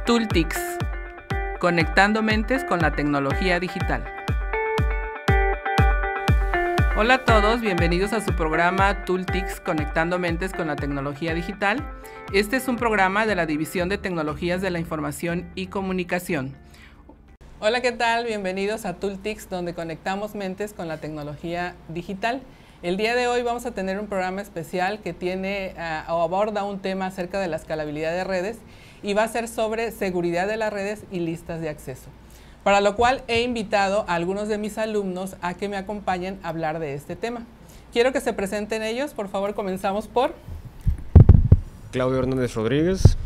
Tooltics, conectando mentes con la tecnología digital. Hola a todos, bienvenidos a su programa Tooltics, conectando mentes con la tecnología digital. Este es un programa de la División de Tecnologías de la Información y Comunicación. Hola, ¿qué tal? Bienvenidos a Tooltics, donde conectamos mentes con la tecnología digital. El día de hoy vamos a tener un programa especial que tiene o aborda un tema acerca de la escalabilidad de redes y va a ser sobre seguridad de las redes y listas de acceso. Para lo cual he invitado a algunos de mis alumnos a que me acompañen a hablar de este tema. Quiero que se presenten ellos, por favor comenzamos por... Claudio Hernández Rodríguez.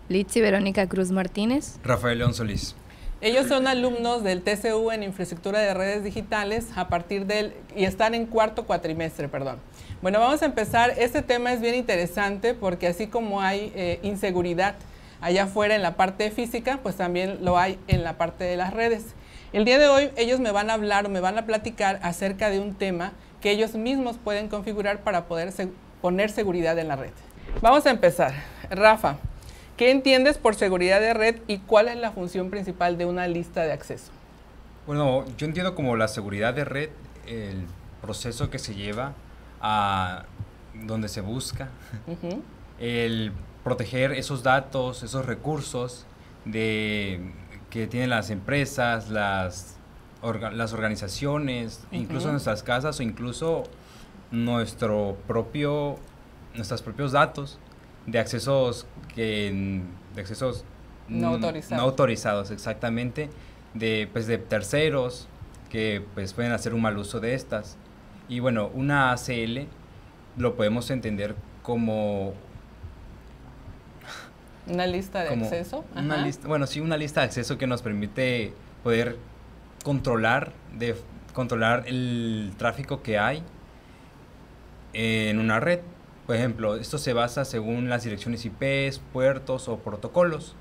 Litsi Verónica Cruz Martínez. Rafael León Solís. Ellos son alumnos del TCU en Infraestructura de Redes Digitales y están en cuarto cuatrimestre, perdón. Bueno, vamos a empezar. Este tema es bien interesante porque así como hay inseguridad allá afuera en la parte física, pues también lo hay en la parte de las redes. El día de hoy ellos me van a hablar o me van a platicar acerca de un tema que ellos mismos pueden configurar para poder poner seguridad en la red. Vamos a empezar. Rafa, ¿qué entiendes por seguridad de red y cuál es la función principal de una lista de acceso? Bueno, yo entiendo como la seguridad de red, el proceso que se lleva a donde se busca, el proteger esos datos, esos recursos que tienen las empresas, las organizaciones, incluso nuestras casas o incluso nuestros propios datos de accesos no autorizados, exactamente, de terceros que pues pueden hacer un mal uso de estas. Y bueno, una ACL lo podemos entender como una lista de acceso. Una lista de acceso que nos permite poder controlar el tráfico que hay en una red. Por ejemplo, esto se basa según las direcciones IP, puertos o protocolos.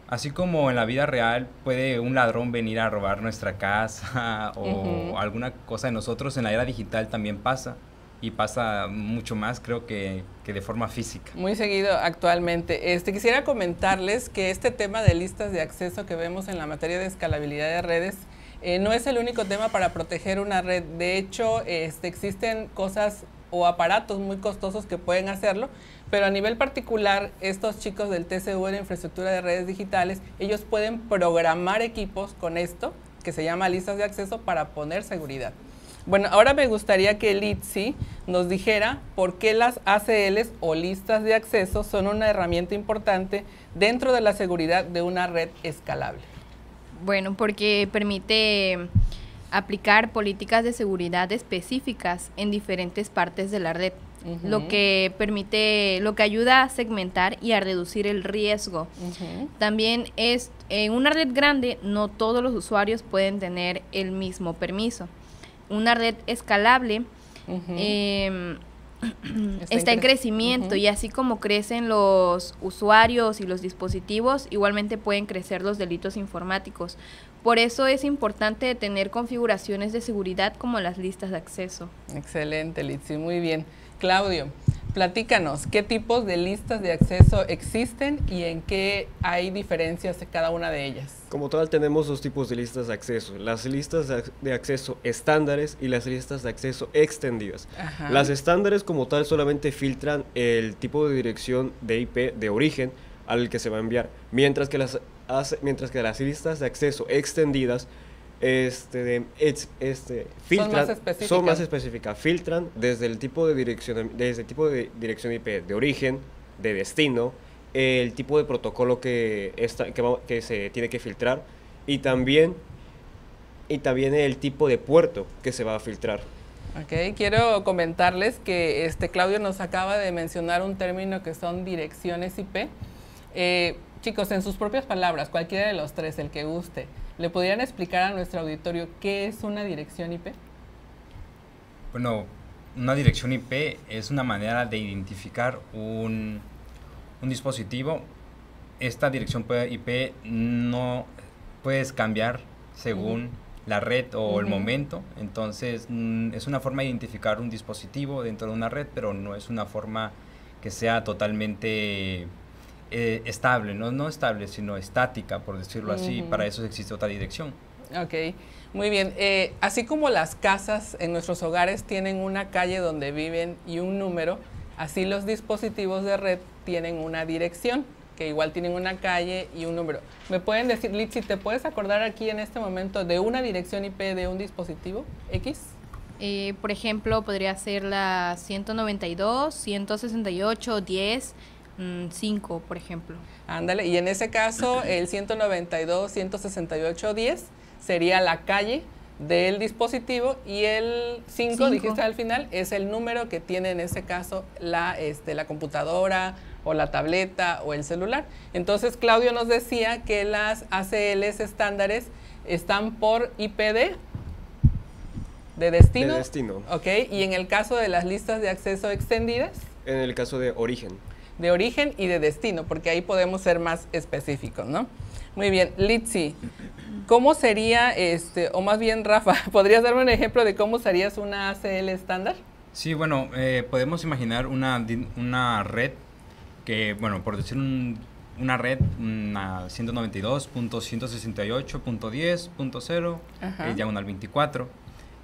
Así como en la vida real puede un ladrón venir a robar nuestra casa o alguna cosa de nosotros, en la era digital también pasa. Y pasa mucho más, creo que de forma física. Muy seguido actualmente. Quisiera comentarles que este tema de listas de acceso que vemos en la materia de escalabilidad de redes no es el único tema para proteger una red. De hecho, existen cosas o aparatos muy costosos que pueden hacerlo, pero a nivel particular, estos chicos del TCU en Infraestructura de Redes Digitales, ellos pueden programar equipos con esto, que se llama listas de acceso, para poner seguridad. Bueno, ahora me gustaría que Litsi nos dijera por qué las ACLs o listas de acceso son una herramienta importante dentro de la seguridad de una red escalable. Bueno, porque permite aplicar políticas de seguridad específicas en diferentes partes de la red, lo que ayuda a segmentar y a reducir el riesgo. También en una red grande no todos los usuarios pueden tener el mismo permiso. Una red escalable está en crecimiento y así como crecen los usuarios y los dispositivos, igualmente pueden crecer los delitos informáticos. Por eso es importante tener configuraciones de seguridad como las listas de acceso. Excelente, Litsi, muy bien. Claudio, platícanos, ¿qué tipos de listas de acceso existen y en qué hay diferencias de cada una de ellas? Como tal, tenemos dos tipos de listas de acceso: las listas de acceso estándares y las listas de acceso extendidas. Las estándares como tal solamente filtran el tipo de dirección de IP de origen al que se va a enviar, mientras que las listas de acceso extendidas son más específicas, filtran desde el tipo de dirección IP de origen, de destino, el tipo de protocolo que se tiene que filtrar y también el tipo de puerto que se va a filtrar. Ok, quiero comentarles que Claudio nos acaba de mencionar un término que son direcciones IP. Chicos, en sus propias palabras, cualquiera de los tres, el que guste, ¿le podrían explicar a nuestro auditorio qué es una dirección IP? Bueno, una dirección IP es una manera de identificar un dispositivo. Esta dirección IP no puedes cambiar según la red o el momento, entonces es una forma de identificar un dispositivo dentro de una red, pero no es una forma que sea totalmente estable, no estable, sino estática, por decirlo así. Para eso existe otra dirección. Ok, muy bien. Así como las casas en nuestros hogares tienen una calle donde viven y un número, así los dispositivos de red tienen una dirección, que igual tienen una calle y un número. ¿Me pueden decir, Litsi, te puedes acordar aquí en este momento de una dirección IP de un dispositivo X? Por ejemplo, podría ser la 192, 168, 10, 5, por ejemplo. Ándale, y en ese caso el 192, 168, 10 sería la calle del dispositivo y el 5, dijiste al final, es el número que tiene en ese caso la computadora o la tableta o el celular. Entonces Claudio nos decía que las ACLs estándares están por IPD de destino. De destino. Ok, y en el caso de las listas de acceso extendidas. En el caso de origen. De origen y de destino, porque ahí podemos ser más específicos, ¿no? Muy bien, Litsi, ¿cómo sería, o más bien Rafa, ¿podrías darme un ejemplo de cómo serías una ACL estándar? Sí, bueno, podemos imaginar una red que, bueno, por decir una red, una 192.168.10.0, diagonal 24.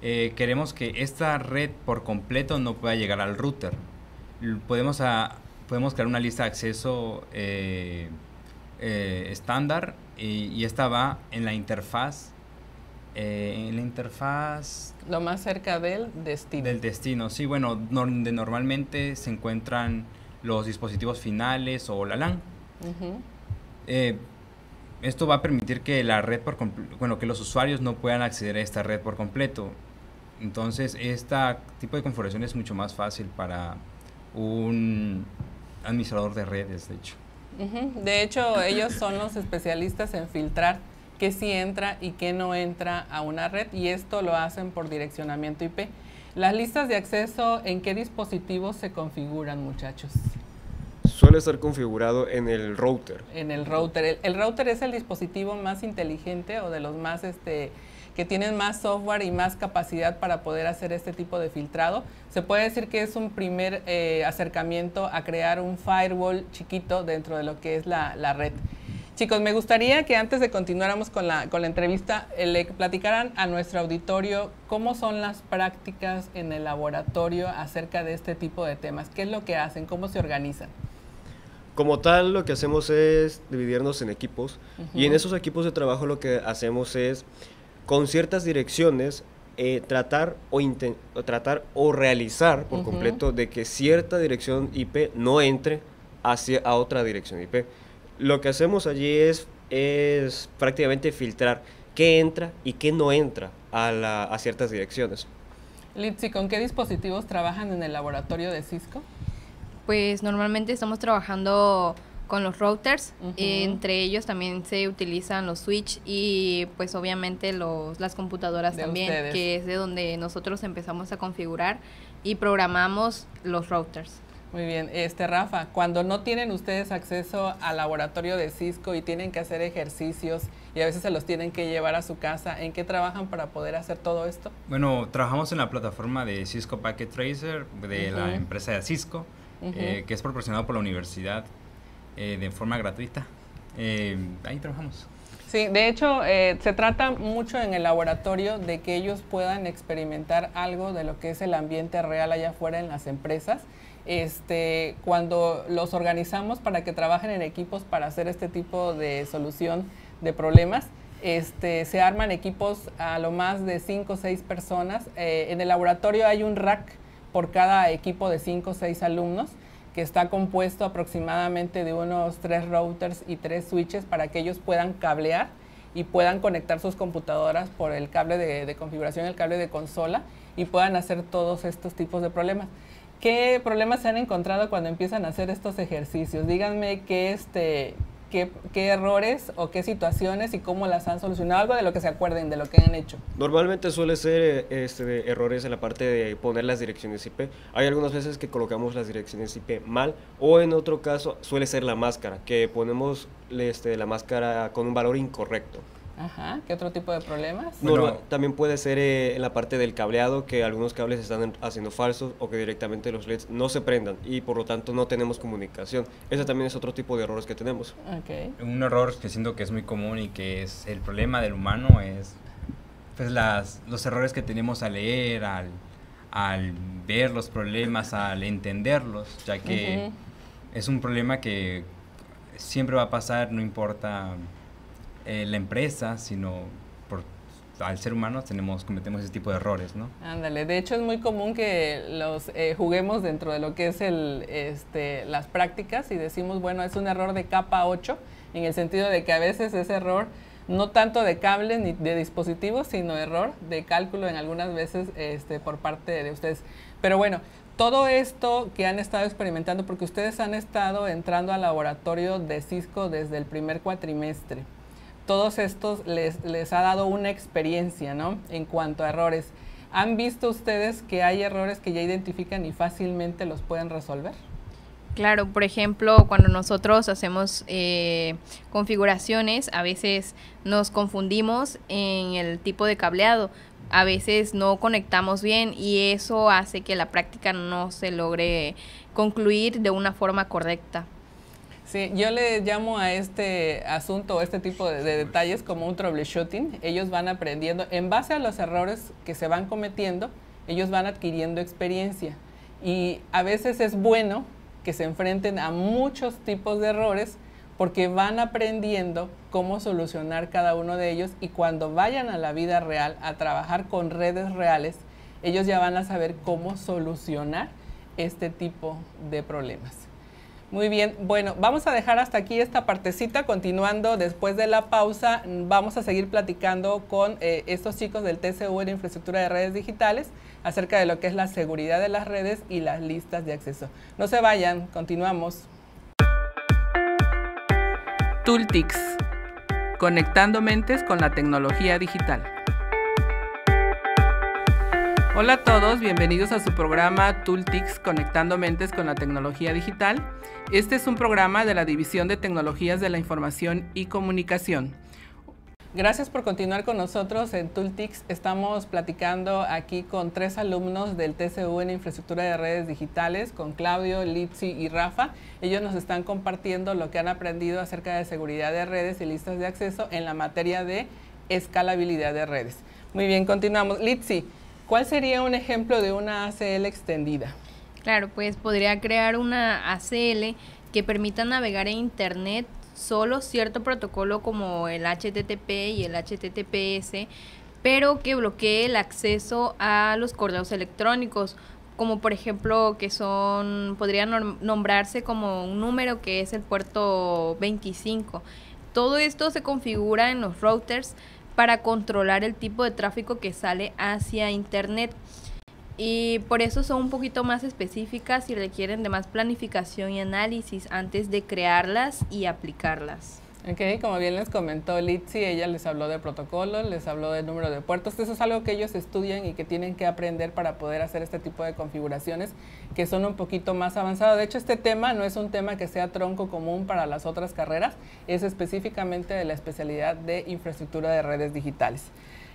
Queremos que esta red por completo no pueda llegar al router. Podemos crear una lista de acceso estándar y esta va en la interfaz. Lo más cerca del destino. Del destino, sí, bueno, donde normalmente se encuentran los dispositivos finales o la LAN. Esto va a permitir que la red que los usuarios no puedan acceder a esta red por completo. Entonces, este tipo de configuración es mucho más fácil para un administrador de redes, de hecho. De hecho, ellos son los especialistas en filtrar qué sí entra y qué no entra a una red, y esto lo hacen por direccionamiento IP. Las listas de acceso, ¿en qué dispositivos se configuran, muchachos? Suele estar configurado en el router. En el router. El router es el dispositivo más inteligente o de los más que tienen más software y más capacidad para poder hacer este tipo de filtrado. Se puede decir que es un primer acercamiento a crear un firewall chiquito dentro de lo que es la red. Chicos, me gustaría que antes de continuáramos con la entrevista, le platicaran a nuestro auditorio cómo son las prácticas en el laboratorio acerca de este tipo de temas. ¿Qué es lo que hacen? ¿Cómo se organizan? Como tal, lo que hacemos es dividirnos en equipos, y en esos equipos de trabajo lo que hacemos es, con ciertas direcciones, tratar o realizar por completo de que cierta dirección IP no entre a otra dirección IP. Lo que hacemos allí es prácticamente filtrar qué entra y qué no entra a ciertas direcciones. Litsi, ¿con qué dispositivos trabajan en el laboratorio de Cisco? Pues normalmente estamos trabajando con los routers, entre ellos también se utilizan los switch y pues obviamente las computadoras de también, ustedes, que es de donde nosotros empezamos a configurar y programamos los routers. Muy bien, Rafa, cuando no tienen ustedes acceso al laboratorio de Cisco y tienen que hacer ejercicios y a veces se los tienen que llevar a su casa, ¿en qué trabajan para poder hacer todo esto? Bueno, trabajamos en la plataforma de Cisco Packet Tracer de la empresa de Cisco, que es proporcionado por la universidad de forma gratuita. Ahí trabajamos. Sí, de hecho, se trata mucho en el laboratorio de que ellos puedan experimentar algo de lo que es el ambiente real allá afuera en las empresas. Cuando los organizamos para que trabajen en equipos para hacer este tipo de solución de problemas, se arman equipos a lo más de 5 o 6 personas. En el laboratorio hay un rack por cada equipo de 5 o 6 alumnos, que está compuesto aproximadamente de unos 3 routers y 3 switches para que ellos puedan cablear y puedan conectar sus computadoras por el cable de configuración, el cable de consola, y puedan hacer todos estos tipos de problemas. ¿Qué problemas se han encontrado cuando empiezan a hacer estos ejercicios? Díganme qué errores o qué situaciones y cómo las han solucionado, algo de lo que se acuerden, de lo que han hecho. Normalmente suele ser errores en la parte de poner las direcciones IP. Hay algunas veces que colocamos las direcciones IP mal, o en otro caso suele ser la máscara, que ponemos la máscara con un valor incorrecto. Ajá, ¿qué otro tipo de problemas? Bueno, también puede ser en la parte del cableado, que algunos cables están haciendo falsos o que directamente los LEDs no se prendan y por lo tanto no tenemos comunicación. Ese también es otro tipo de errores que tenemos. Okay. Un error que siento que es muy común y que es el problema del humano es pues los errores que tenemos al leer, al ver los problemas, al entenderlos, ya que es un problema que siempre va a pasar, no importa la empresa, sino al ser humano cometemos ese tipo de errores, ¿no? Ándale, de hecho es muy común que los juguemos dentro de lo que es las prácticas y decimos, bueno, es un error de capa 8, en el sentido de que a veces es error no tanto de cables ni de dispositivos, sino error de cálculo en algunas veces por parte de ustedes. Pero bueno, todo esto que han estado experimentando, porque ustedes han estado entrando al laboratorio de Cisco desde el primer cuatrimestre, todos estos les ha dado una experiencia, ¿no? En cuanto a errores. ¿Han visto ustedes que hay errores que ya identifican y fácilmente los pueden resolver? Claro, por ejemplo, cuando nosotros hacemos configuraciones, a veces nos confundimos en el tipo de cableado, a veces no conectamos bien y eso hace que la práctica no se logre concluir de una forma correcta. Sí, yo le llamo a este asunto, este tipo de detalles como un troubleshooting. Ellos van aprendiendo, en base a los errores que se van cometiendo, ellos van adquiriendo experiencia. Y a veces es bueno que se enfrenten a muchos tipos de errores porque van aprendiendo cómo solucionar cada uno de ellos y cuando vayan a la vida real a trabajar con redes reales, ellos ya van a saber cómo solucionar este tipo de problemas. Muy bien, bueno, vamos a dejar hasta aquí esta partecita, continuando después de la pausa, vamos a seguir platicando con estos chicos del TCU en Infraestructura de Redes Digitales acerca de lo que es la seguridad de las redes y las listas de acceso. No se vayan, continuamos. Tooltics, conectando mentes con la tecnología digital. Hola a todos, bienvenidos a su programa Tooltics, conectando mentes con la tecnología digital. Este es un programa de la División de Tecnologías de la Información y Comunicación. Gracias por continuar con nosotros en Tooltics. Estamos platicando aquí con 3 alumnos del TCU en Infraestructura de Redes Digitales, con Claudio, Litsi y Rafa. Ellos nos están compartiendo lo que han aprendido acerca de seguridad de redes y listas de acceso en la materia de escalabilidad de redes. Muy bien, continuamos. Litsi, ¿cuál sería un ejemplo de una ACL extendida? Claro, pues podría crear una ACL que permita navegar en Internet solo cierto protocolo como el HTTP y el HTTPS, pero que bloquee el acceso a los correos electrónicos, como por ejemplo que podría nombrarse como un número que es el puerto 25. Todo esto se configura en los routers para controlar el tipo de tráfico que sale hacia Internet. Y por eso son un poquito más específicas y requieren de más planificación y análisis antes de crearlas y aplicarlas. Ok, como bien les comentó Litsi, ella les habló de protocolos, les habló del número de puertos. Eso es algo que ellos estudian y que tienen que aprender para poder hacer este tipo de configuraciones que son un poquito más avanzadas. De hecho, este tema no es un tema que sea tronco común para las otras carreras, es específicamente de la especialidad de infraestructura de redes digitales.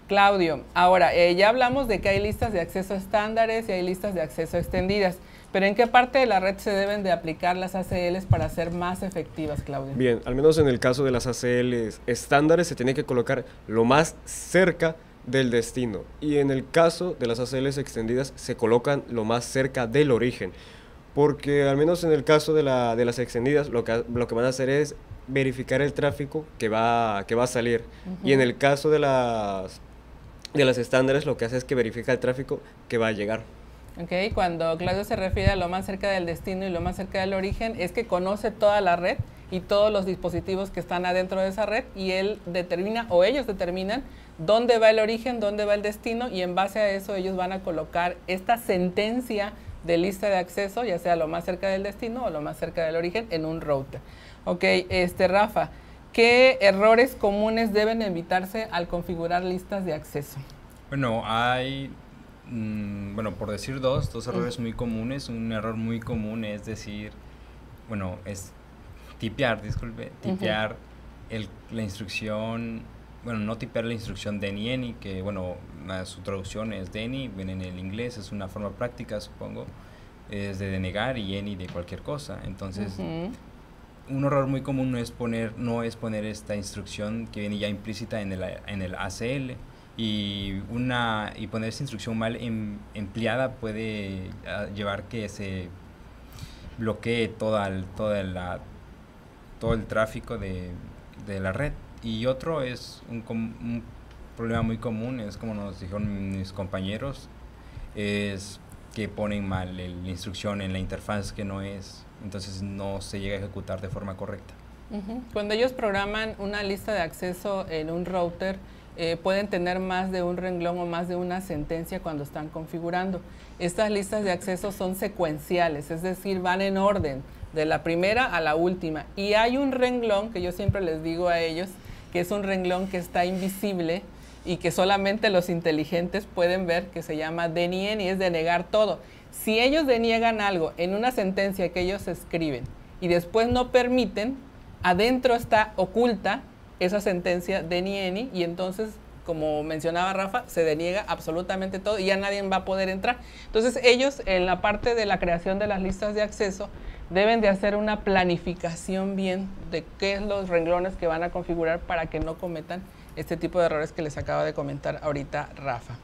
Claudio, ahora ya hablamos de que hay listas de acceso estándares y hay listas de acceso extendidas, pero ¿en qué parte de la red se deben de aplicar las ACLs para ser más efectivas, Claudio? Bien, al menos en el caso de las ACLs estándares se tiene que colocar lo más cerca del destino y en el caso de las ACLs extendidas se colocan lo más cerca del origen, porque al menos en el caso de las extendidas lo que van a hacer es verificar el tráfico que va a salir y en el caso de las estándares lo que hace es que verifica el tráfico que va a llegar. Ok, cuando Claudio se refiere a lo más cerca del destino y lo más cerca del origen, es que conoce toda la red y todos los dispositivos que están adentro de esa red y él determina o ellos determinan dónde va el origen, dónde va el destino y en base a eso ellos van a colocar esta sentencia de lista de acceso, ya sea lo más cerca del destino o lo más cerca del origen en un router. Ok, Rafa, ¿qué errores comunes deben evitarse al configurar listas de acceso? Bueno, hay, por decir dos errores muy comunes. Un error muy común es decir, es tipear la instrucción bueno, no tipear la instrucción DNI, que bueno, su traducción es DNI, viene en el inglés, es una forma práctica, supongo, es de denegar y any de cualquier cosa. Entonces, un error muy común no es poner esta instrucción que viene ya implícita en el ACL, y poner esa instrucción mal empleada puede llevar que se bloquee todo el tráfico de la red. Y otro es un problema muy común, es como nos dijeron mis compañeros, es que ponen mal la instrucción en la interfaz que no es, entonces no se llega a ejecutar de forma correcta. Cuando ellos programan una lista de acceso en un router, pueden tener más de un renglón o más de una sentencia cuando están configurando. Estas listas de acceso son secuenciales, es decir, van en orden, de la primera a la última. Y hay un renglón que yo siempre les digo a ellos, que es un renglón que está invisible y que solamente los inteligentes pueden ver, que se llama deny, y es denegar todo. Si ellos deniegan algo en una sentencia que ellos escriben y después no permiten, adentro está oculta esa sentencia deny, y entonces, como mencionaba Rafa, se deniega absolutamente todo y ya nadie va a poder entrar. Entonces ellos, en la parte de la creación de las listas de acceso, deben de hacer una planificación bien de qué es los renglones que van a configurar para que no cometan este tipo de errores que les acaba de comentar ahorita Rafa.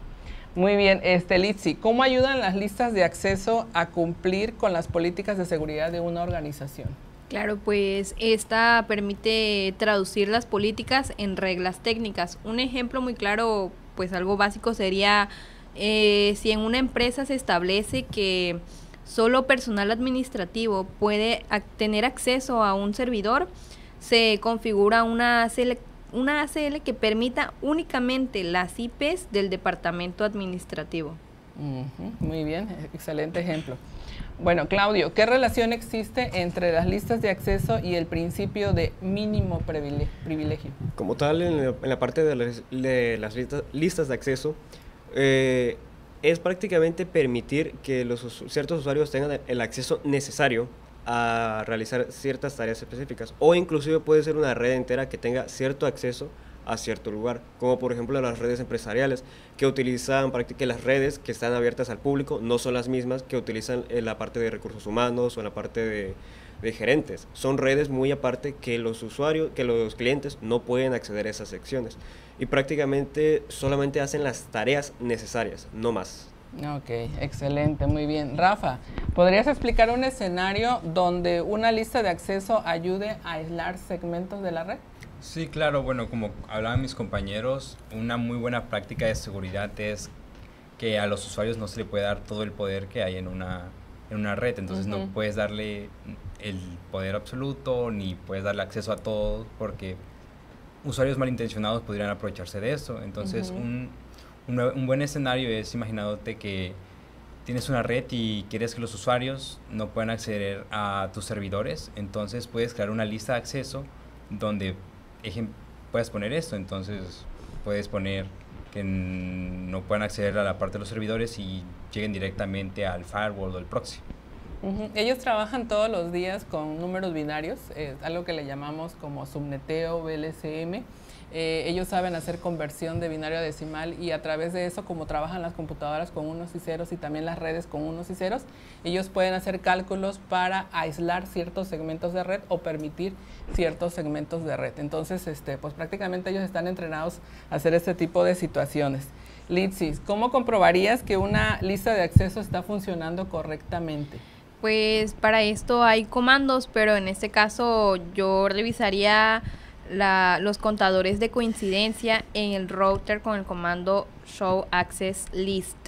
Muy bien, Litsi, ¿cómo ayudan las listas de acceso a cumplir con las políticas de seguridad de una organización? Claro, pues esta permite traducir las políticas en reglas técnicas. Un ejemplo muy claro, pues algo básico sería si en una empresa se establece que solo personal administrativo puede tener acceso a un servidor, se configura una ACL que permita únicamente las IPs del departamento administrativo. Muy bien, excelente ejemplo. Bueno, Claudio, ¿qué relación existe entre las listas de acceso y el principio de mínimo privilegio? Como tal, en la parte de las listas de acceso, es prácticamente permitir que ciertos usuarios tengan el acceso necesario a realizar ciertas tareas específicas, o inclusive puede ser una red entera que tenga cierto acceso a cierto lugar, como por ejemplo las redes empresariales que utilizan prácticamente las redes que están abiertas al público, no son las mismas que utilizan en la parte de recursos humanos o en la parte de gerentes. Son redes muy aparte que los usuarios, que los clientes no pueden acceder a esas secciones y prácticamente solamente hacen las tareas necesarias, no más. Ok, excelente, muy bien. Rafa, ¿podrías explicar un escenario donde una lista de acceso ayude a aislar segmentos de la red? Sí, claro, bueno, como hablaban mis compañeros, una muy buena práctica de seguridad es que a los usuarios no se le puede dar todo el poder que hay en una red, entonces no puedes darle el poder absoluto, ni puedes darle acceso a todo, porque usuarios malintencionados podrían aprovecharse de eso. Entonces, un buen escenario es imaginándote que tienes una red y quieres que los usuarios no puedan acceder a tus servidores, entonces puedes crear una lista de acceso donde puedes poner esto. Entonces puedes poner que no puedan acceder a la parte de los servidores y lleguen directamente al firewall o al proxy. Ellos trabajan todos los días con números binarios, algo que le llamamos como subneteo, VLCM. Ellos saben hacer conversión de binario a decimal y a través de eso, como trabajan las computadoras con unos y ceros y también las redes con unos y ceros, ellos pueden hacer cálculos para aislar ciertos segmentos de red o permitir ciertos segmentos de red. Entonces, pues prácticamente ellos están entrenados a hacer este tipo de situaciones. Litsi, ¿cómo comprobarías que una lista de acceso está funcionando correctamente? Pues para esto hay comandos, pero en este caso yo revisaría los contadores de coincidencia en el router con el comando show access list.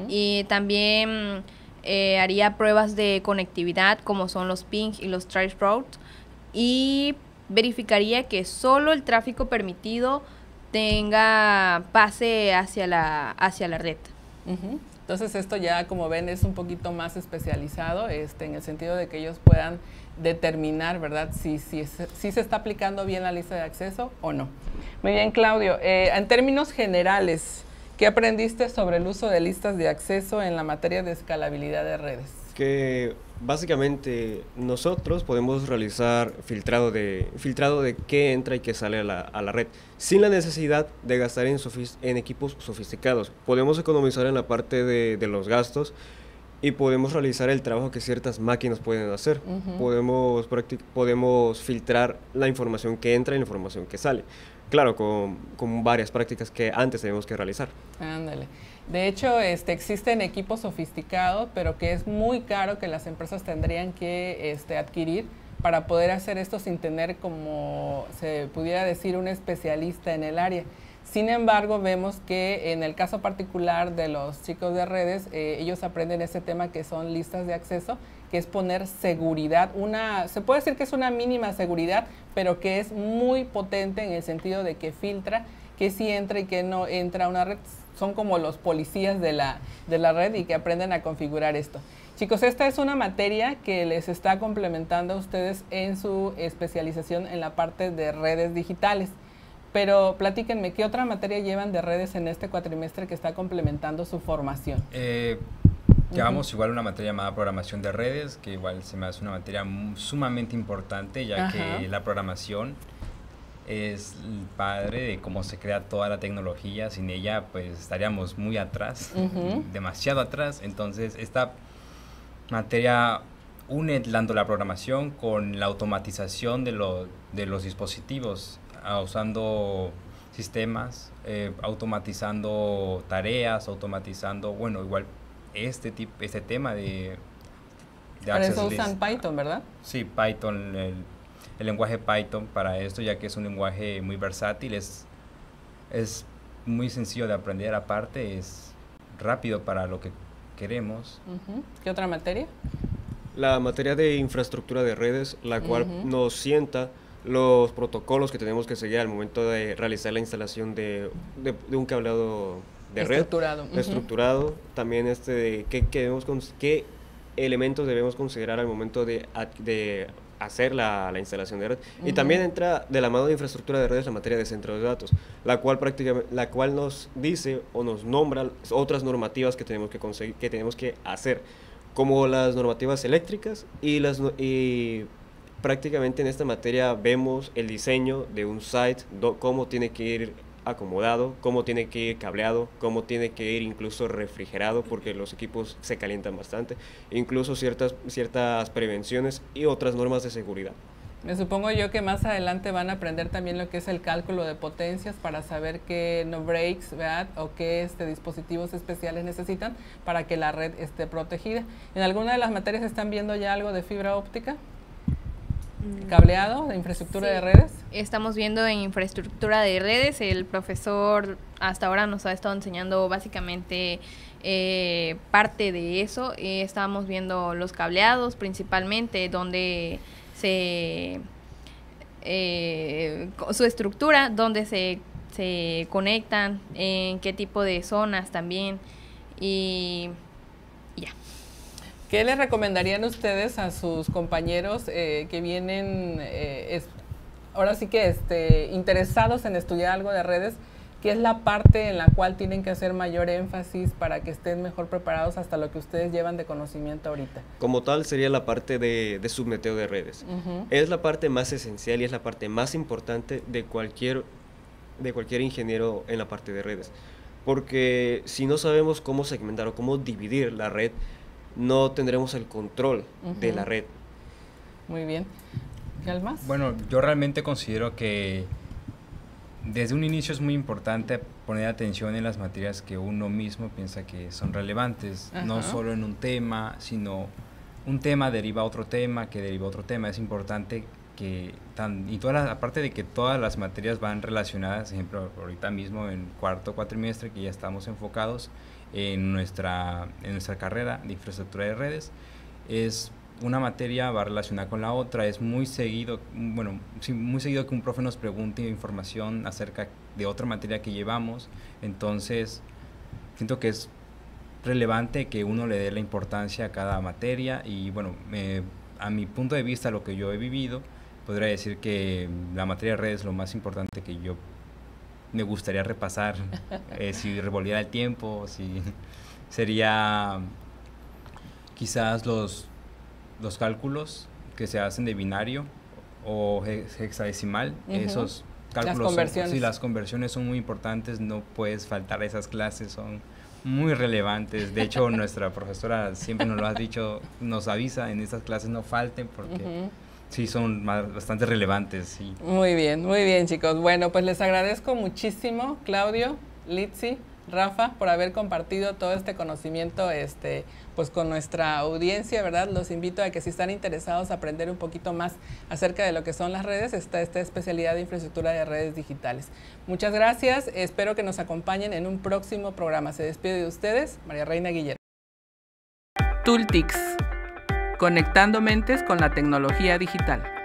Y también haría pruebas de conectividad como son los ping y los trace routes, y verificaría que solo el tráfico permitido pase hacia la red. Entonces esto ya, como ven, es un poquito más especializado en el sentido de que ellos puedan determinar, ¿verdad?, si se está aplicando bien la lista de acceso o no. Muy bien, Claudio. En términos generales, ¿qué aprendiste sobre el uso de listas de acceso en la materia de escalabilidad de redes? Que básicamente nosotros podemos realizar filtrado de qué entra y qué sale a la red, sin la necesidad de gastar en equipos sofisticados. Podemos economizar en la parte de los gastos y podemos realizar el trabajo que ciertas máquinas pueden hacer. Podemos filtrar la información que entra y la información que sale. Claro, con varias prácticas que antes tenemos que realizar. Ándale. De hecho, existen equipos sofisticados, pero que es muy caro que las empresas tendrían que adquirir para poder hacer esto sin tener, como se pudiera decir, un especialista en el área. Sin embargo, vemos que en el caso particular de los chicos de redes, ellos aprenden ese tema que son listas de acceso, que es poner seguridad, se puede decir que es una mínima seguridad, pero que es muy potente en el sentido de que filtra que sí entra y que no entra a una red. Son como los policías de la red y que aprenden a configurar esto. Chicos, esta es una materia que les está complementando a ustedes en su especialización en la parte de redes digitales. Pero platíquenme, ¿qué otra materia llevan de redes en este cuatrimestre que está complementando su formación? Llevamos igual una materia llamada programación de redes, que igual se me hace una materia sumamente importante, ya que la programación es el padre de cómo se crea toda la tecnología. Sin ella, pues estaríamos muy atrás, demasiado atrás. Entonces, esta materia une tanto la programación con la automatización de los dispositivos, usando sistemas, automatizando tareas, automatizando, bueno, igual este tema de para eso usan Python, ¿verdad? Sí, Python, el lenguaje Python para esto, ya que es un lenguaje muy versátil, es muy sencillo de aprender, aparte es rápido para lo que queremos. ¿Qué otra materia? La materia de infraestructura de redes, la cual nos sienta los protocolos que tenemos que seguir al momento de realizar la instalación de un cableado de red estructurado. También qué elementos debemos considerar al momento de hacer la instalación de red. Y también entra de la mano de infraestructura de redes la materia de centro de datos, la cual nos dice o nos nombra otras normativas que tenemos que conseguir, que tenemos que hacer, como las normativas eléctricas y prácticamente en esta materia vemos el diseño de un site, cómo tiene que ir acomodado, cómo tiene que ir cableado, cómo tiene que ir incluso refrigerado, porque los equipos se calientan bastante, incluso ciertas prevenciones y otras normas de seguridad. Me supongo yo que más adelante van a aprender también lo que es el cálculo de potencias para saber qué no breaks, ¿verdad? O qué dispositivos especiales necesitan para que la red esté protegida. ¿En alguna de las materias están viendo ya algo de fibra óptica? ¿Cableado, de infraestructura de redes? Estamos viendo en infraestructura de redes. El profesor hasta ahora nos ha estado enseñando básicamente parte de eso. Estábamos viendo los cableados principalmente, donde su estructura, donde se conectan, en qué tipo de zonas también, y ya. ¿Qué les recomendarían ustedes a sus compañeros que vienen, ahora sí que interesados en estudiar algo de redes? ¿Qué es la parte en la cual tienen que hacer mayor énfasis para que estén mejor preparados hasta lo que ustedes llevan de conocimiento ahorita? Como tal sería la parte de subneteo de redes. Es la parte más esencial y es la parte más importante de cualquier ingeniero en la parte de redes. Porque si no sabemos cómo segmentar o cómo dividir la red, no tendremos el control de la red. Muy bien. ¿Qué más? Bueno, yo realmente considero que desde un inicio es muy importante poner atención en las materias que uno mismo piensa que son relevantes, no solo en un tema, sino un tema deriva a otro tema, que deriva a otro tema. Es importante que, aparte de que todas las materias van relacionadas, por ejemplo, ahorita mismo en cuarto cuatrimestre, que ya estamos enfocados en nuestra carrera de infraestructura de redes, es una materia va relacionada con la otra. Es muy seguido que un profe nos pregunte información acerca de otra materia que llevamos. Entonces siento que es relevante que uno le dé la importancia a cada materia. Y bueno, a mi punto de vista, lo que yo he vivido, podría decir que la materia de redes es lo más importante que yo me gustaría repasar. Si revolviera el tiempo, sería quizás los cálculos que se hacen de binario o hexadecimal, esos cálculos, las conversiones son muy importantes, no puedes faltar a esas clases, son muy relevantes. De hecho, nuestra profesora siempre nos lo ha dicho, nos avisa, en estas clases no falten porque sí son bastante relevantes. Sí. Muy bien, chicos. Bueno, pues les agradezco muchísimo, Claudio, Litzy, Rafa, por haber compartido todo este conocimiento pues con nuestra audiencia, ¿verdad? Los invito a que si están interesados a aprender un poquito más acerca de lo que son las redes, está esta especialidad de infraestructura de redes digitales. Muchas gracias, espero que nos acompañen en un próximo programa. Se despide de ustedes, María Reina Guillermo. Tooltics, conectando mentes con la tecnología digital.